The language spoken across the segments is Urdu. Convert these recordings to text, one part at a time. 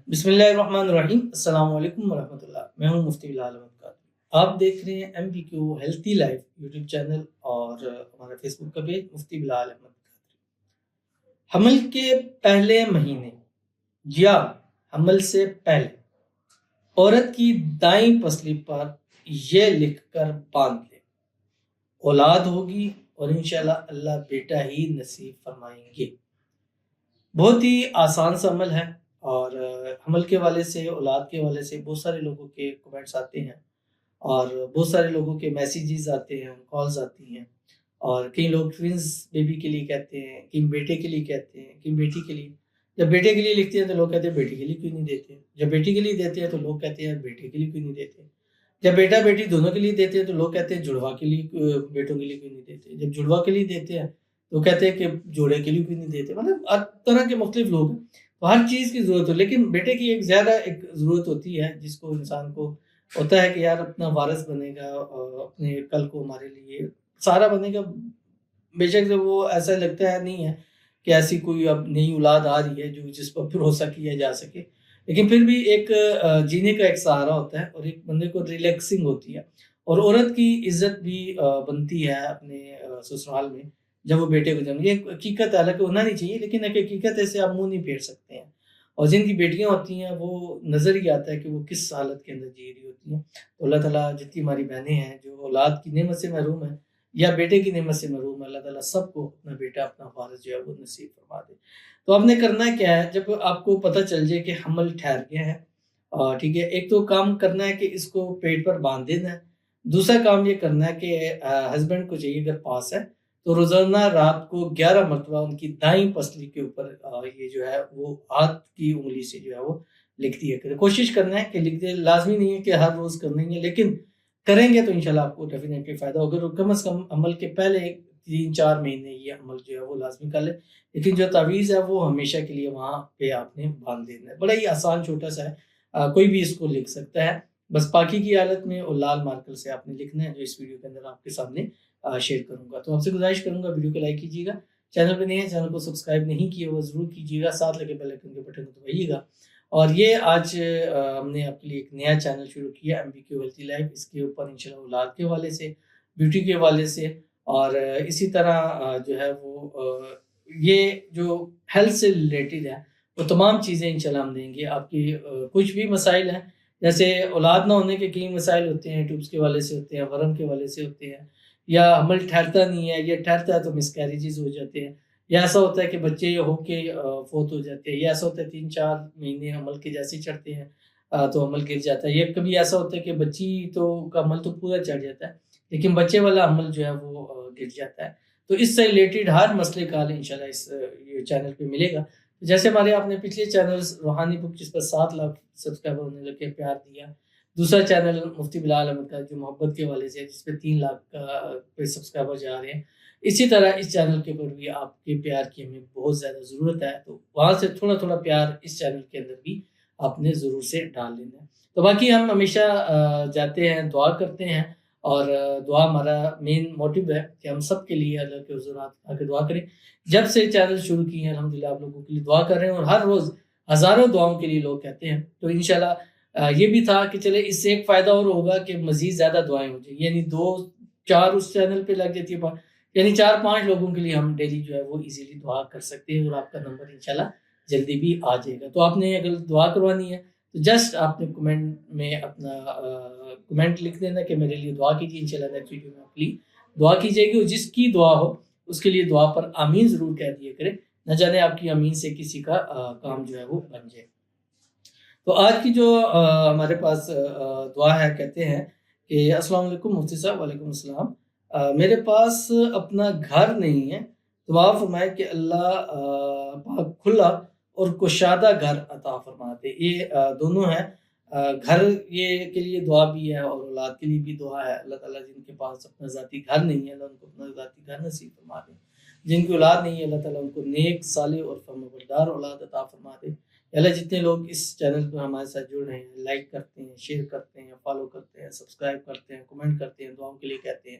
بسم اللہ الرحمن الرحیم۔ السلام علیکم ورحمۃ اللہ۔ میں ہوں مفتی بلال احمد قادری۔ آپ دیکھ رہے ہیں ایم پی کیو ہیلتھی لائف یوٹیوب چینل اور ہمارا فیس بک کا پیج مفتی بلال احمد قادری۔ حمل کے پہلے مہینے یا حمل سے پہلے عورت کی دائیں پسلی پر یہ لکھ کر باندھ لیں، اولاد ہوگی اور انشاءاللہ اللہ بیٹا ہی نصیب فرمائیں گے۔ بہت ہی آسان سا عمل ہے، اور حمل کے حوالے سے، اولاد کے حوالے سے بہت سارے لوگوں کے کمنٹس آتے ہیں اور بہت سارے لوگوں کے میسیجز آتے ہیں، کالز آتی ہیں، اور کئی لوگ ٹوینز بیبی کے لیے کہتے ہیں، کئی بیٹے کے لیے کہتے ہیں، کئی بیٹی کے لیے۔ جب بیٹے کے لیے لکھتے ہیں تو لوگ کہتے ہیں بیٹی کے لیے کیوں نہیں دیتے، جب بیٹی کے لیے دیتے ہیں تو لوگ کہتے ہیں بیٹے کے لیے کیوں نہیں دیتے، جب بیٹا بیٹی دونوں کے لیے دیتے ہیں تو لوگ کہتے ہیں جڑوا کے لیے بیٹوں کے لیے کیوں نہیں دیتے، جب جڑوا کے لیے دیتے ہیں تو کہتے ہیں کہ جوڑے کے لیے کیوں نہیں دیتے۔ مطلب ہر طرح کے مختلف لوگ ہیں، تو ہر چیز کی ضرورت ہو، لیکن بیٹے کی ایک زیادہ ایک ضرورت ہوتی ہے جس کو انسان کو ہوتا ہے کہ یار اپنا وارث بنے گا، اپنے کل کو ہمارے لیے سارا بنے گا۔ بے شک سے وہ ایسا لگتا ہے نہیں ہے کہ ایسی کوئی اب نئی اولاد آ رہی ہے جو جس پر بھروسہ کیا جا سکے، لیکن پھر بھی ایک جینے کا ایک سہارا ہوتا ہے اور ایک بندے کو ریلیکسنگ ہوتی ہے، اور عورت کی عزت بھی بنتی ہے اپنے سسرال میں جب وہ بیٹے کو جنم۔ یہ ایک حقیقت ہے، حالانکہ ہونا نہیں چاہیے، لیکن ایک حقیقت ہے، سے آپ منہ نہیں پھیر سکتے ہیں۔ اور جن کی بیٹیاں ہوتی ہیں وہ نظر ہی آتا ہے کہ وہ کس حالت کے اندر جی رہی ہوتی ہیں۔ تو اللہ تعالیٰ جتنی ہماری بہنیں ہیں جو اولاد کی نعمت سے محروم ہیں یا بیٹے کی نعمت سے محروم ہے، اللہ تعالیٰ سب کو اپنا بیٹا، اپنا وارث جو ہے وہ نصیب فرما دے۔ تو آپ نے کرنا کیا ہے، جب آپ کو پتہ چل جائے کہ حمل ٹھہر گیا ہے، ٹھیک ہے، ایک تو کام کرنا ہے کہ اس کو پیٹ پر باندھ دینا ہے۔ دوسرا کام یہ کرنا ہے کہ ہسبینڈ کو چاہیے اگر پاس ہے تو روزانہ رات کو 11 مرتبہ ان کی دائیں پسلی کے اوپر یہ جو ہے وہ ہاتھ کی انگلی سے جو ہے وہ لکھ دیا کرے۔ کوشش کرنا ہے کہ لکھ دے، لازمی نہیں ہے کہ ہر روز کرنا ہی ہے، لیکن کریں گے تو انشاءاللہ آپ کو ڈیفینیٹلی فائدہ ہوگا۔ اور کم از کم عمل کے پہلے 3-4 مہینے یہ عمل جو ہے وہ لازمی کر لیں، لیکن جو تعویذ ہے وہ ہمیشہ کے لیے وہاں پہ آپ نے باندھ دینا ہے۔ بڑا ہی آسان چھوٹا سا ہے، کوئی بھی اس کو لکھ سکتا ہے، بس پاکی کی حالت میں اور لال مارکر سے آپ نے لکھنا ہے، جو اس ویڈیو کے اندر آپ کے سامنے شیئر کروں گا۔ تو آپ سے گزارش کروں گا ویڈیو کو لائک کیجیے گا، چینل پہ نئے ہیں چینل کو سبسکرائب نہیں کیا وہ ضرور کیجیے گا، ساتھ لگے بیل آئکن کے بٹن کو دبائیے گا۔ اور یہ آج ہم نے آپ کے لیے ایک نیا چینل شروع کیا، ایم پی کیو ہیلتھی لائف۔ اس کے اوپر انشاءاللہ اولاد کے حوالے سے، بیوٹی کے حوالے سے، اور اسی طرح جو ہے وہ یہ جو ہیلتھ سے ریلیٹڈ ہے وہ تمام چیزیں انشاءاللہ ہم دیں گے۔ آپ کی کچھ بھی مسائل ہیں، جیسے اولاد نہ ہونے کے کئی مسائل ہوتے ہیں، ٹیوبس کے حوالے سے ہوتے ہیں، ورم کے حوالے سے ہوتے ہیں، یا حمل ٹھہرتا نہیں ہے، یا ٹھہرتا ہے تو مسکیریجز ہو جاتے ہیں، یا ایسا ہوتا ہے کہ بچے ہو کے فوت ہو جاتے ہیں، یا ایسا ہوتا ہے 3-4 مہینے حمل کے جیسے چڑھتے ہیں تو حمل گر جاتا ہے، یا کبھی ایسا ہوتا ہے کہ بچی تو کا حمل تو پورا چڑھ جاتا ہے لیکن بچے والا حمل جو ہے وہ گر جاتا ہے۔ تو اس سے ریلیٹڈ ہر مسئلے کا حل انشاءاللہ اس یہ چینل پہ ملے گا۔ جیسے ہمارے آپ نے پچھلے چینلز روحانی بک جس پر 7 لاکھ سبسکرائبر ہونے لگے، پیار دیا، دوسرا چینل مفتی بلال احمد کا جو محبت کے حوالے سے ہے جس پہ 3 لاکھ پہ سبسکرائبر جا رہے ہیں، اسی طرح اس چینل کے اوپر بھی آپ کے پیار کی ہمیں بہت زیادہ ضرورت ہے، تو وہاں سے تھوڑا تھوڑا پیار اس چینل کے اندر بھی آپ نے ضرور سے ڈال لینا ہے۔ تو باقی ہم ہمیشہ جاتے ہیں، دعا کرتے ہیں، اور دعا ہمارا مین موٹیو ہے کہ ہم سب کے لیے اللہ کے حضور آ کے دعا کریں۔ جب سے چینل شروع کی ہیں الحمدللہ آپ لوگوں کے لیے دعا کر رہے ہیں، اور ہر روز ہزاروں دعاؤں کے لیے لوگ کہتے ہیں، تو انشاءاللہ یہ بھی تھا کہ چلے اس سے ایک فائدہ اور ہوگا کہ مزید زیادہ دعائیں ہو جائیں، یعنی 2-4 اس چینل پہ لگ جاتی ہے، یعنی 4-5 لوگوں کے لیے ہم ڈیلی جو ہے وہ ایزیلی دعا کر سکتے ہیں، اور آپ کا نمبر انشاءاللہ جلدی بھی آ جائے گا۔ تو آپ نے اگر دعا کروانی ہے تو جسٹ آپ نے کمنٹ میں اپنا کمنٹ لکھ دینا کہ میرے لیے دعا کیجیے، انشاءاللہ نیکسٹ ویڈیو میں آپ کے لیے دعا کی جائے گی، اور جس کی دعا ہو اس کے لیے دعا پر آمین ضرور کہہ دیا کرے، نہ جانے آپ کی آمین سے کسی کا کام جو ہے وہ بن جائے۔ تو آج کی جو ہمارے پاس دعا ہے، کہتے ہیں کہ السلام علیکم مفتی صاحب۔ وعلیکم السلام۔ میرے پاس اپنا گھر نہیں ہے، دعا فرمائے کہ اللہ پاک کھلا اور کشادہ گھر عطا فرما دے۔ یہ دونوں ہیں، گھر یہ کے لیے دعا بھی ہے اور اولاد کے لیے بھی دعا ہے۔ اللہ تعالیٰ جن کے پاس اپنا ذاتی گھر نہیں ہے اللہ ان کو اپنا ذاتی گھر نصیب فرما دے، جن کی اولاد نہیں ہے اللہ تعالیٰ ان کو نیک، صالح اور فرمانبردار اولاد عطا فرما دے۔ اللہ جتنے لوگ اس چینل پہ ہمارے ساتھ جڑ رہے ہیں، لائک کرتے ہیں، شیئر کرتے ہیں، فالو کرتے ہیں، سبسکرائب کرتے ہیں، کمنٹ کرتے ہیں، دعاؤں کے لیے کہتے ہیں،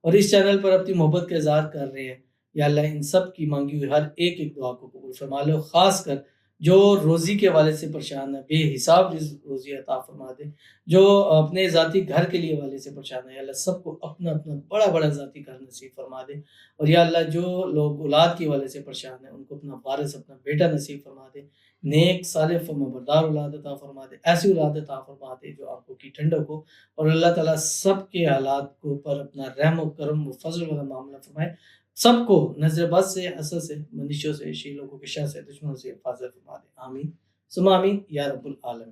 اور اس چینل پر اپنی محبت کا اظہار کر رہے ہیں، یا اللہ ان سب کی مانگی ہوئی ہر ایک دعا کو قبول فرما لو، خاص کر جو روزی کے حوالے سے پریشان ہے بے حساب روزی عطا فرما دے، جو اپنے ذاتی گھر کے لیے حوالے سے پریشان ہے، یا اللہ سب کو اپنا اپنا بڑا بڑا ذاتی گھر نصیب فرما دے، اور یا اللہ جو لوگ اولاد کے حوالے سے پریشان ہیں ان کو اپنا وارث اپنا بیٹا نصیب فرما دے، نیک صالح فرمانبردار اولاد عطا فرما دے، ایسی اولاد عطا فرما دے جو آنکھوں کی ٹھنڈک ہو، اور اللہ تعالیٰ سب کے حالات کو پر اپنا رحم و کرم و فضل والا معاملہ فرمائے، سب کو نظر بد سے، حسد سے، بندشوں سے، شیلوں کے شر سے، دشمنوں سے حفاظت فرما دے، آمین ثم آمین یا رب العالمین۔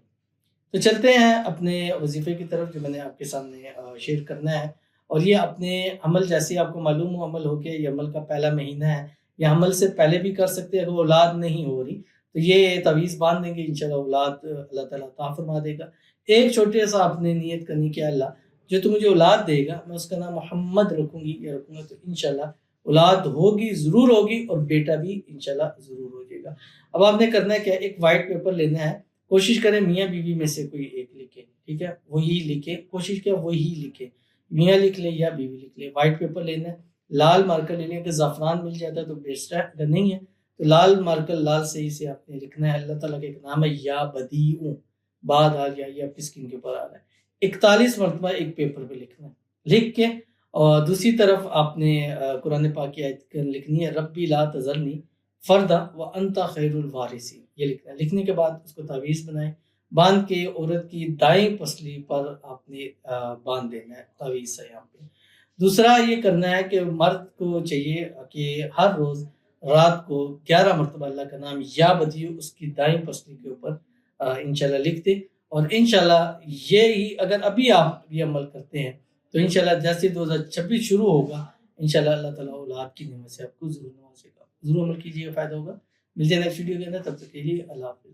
تو چلتے ہیں اپنے وظیفے کی طرف جو میں نے آپ کے سامنے شیئر کرنا ہے، اور یہ اپنے عمل جیسے آپ کو معلوم ہو عمل ہو کے یہ عمل کا پہلا مہینہ ہے، یا عمل سے پہلے بھی کر سکتے ہیں، اگر اولاد نہیں ہو رہی تو یہ تعویذ باندھ دیں گے، انشاءاللہ اولاد اللہ تعالیٰ عطا فرما دے گا۔ ایک چھوٹے سا آپ نے نیت کرنی کہ اللہ جو تو مجھے اولاد دے گا میں اس کا نام محمد رکھوں گی یا رکھوں گا، تو انشاءاللہ اولاد ہوگی، ضرور ہوگی، اور بیٹا بھی انشاءاللہ ضرور ہو جائے گا۔ اب آپ نے کرنا ہے کیا، ایک وائٹ پیپر لینا ہے، کوشش کریں میاں بیوی میں سے کوئی ایک لکھے، ٹھیک ہے، وہی لکھے، کوشش کیا وہی لکھے، میاں لکھ لے یا بیوی لکھ لے۔ وائٹ پیپر لینا ہے، لال مارکر لے لیں، کہ زعفران مل جاتا ہے تو بیسٹ ہے، اگر نہیں ہے تو لال مارکر لال صحیح سے آپ نے لکھنا ہے۔ اللہ تعالیٰ کا ایک نام ہے یا بدیع، بعد آ گیا یہ آپ کی اسکرین کے اوپر آ رہا ہے، 41 مرتبہ ایک پیپر پہ لکھنا ہے، لکھ کے اور دوسری طرف آپ نے قرآن پاک کی آیت لکھنی ہے، ربی لا تذرنی فردا وانت خیر الوارثین، یہ لکھنا ہے۔ لکھنے کے بعد اس کو تعویذ بنائیں، باندھ کے عورت کی دائیں پسلی پر آپ نے باندھ دینا ہے تعویذ سے یہاں پہ۔ دوسرا یہ کرنا ہے کہ مرد کو چاہیے کہ ہر روز رات کو 11 مرتبہ اللہ کا نام یا بدیع اس کی دائیں پسلی کے اوپر انشاءاللہ لکھ دے، اور انشاءاللہ یہی اگر ابھی آپ یہ عمل کرتے ہیں تو انشاءاللہ جیسے 2026 شروع ہوگا انشاءاللہ اللہ تعالیٰ اولاد کی نعمت سے آپ کو ضرور نوازے گا۔ ضرور عمل کیجیے، فائدہ ہوگا۔ ملتے ہیں نیکسٹ ویڈیو کے اندر، تب تک کے لیے اللہ حافظ۔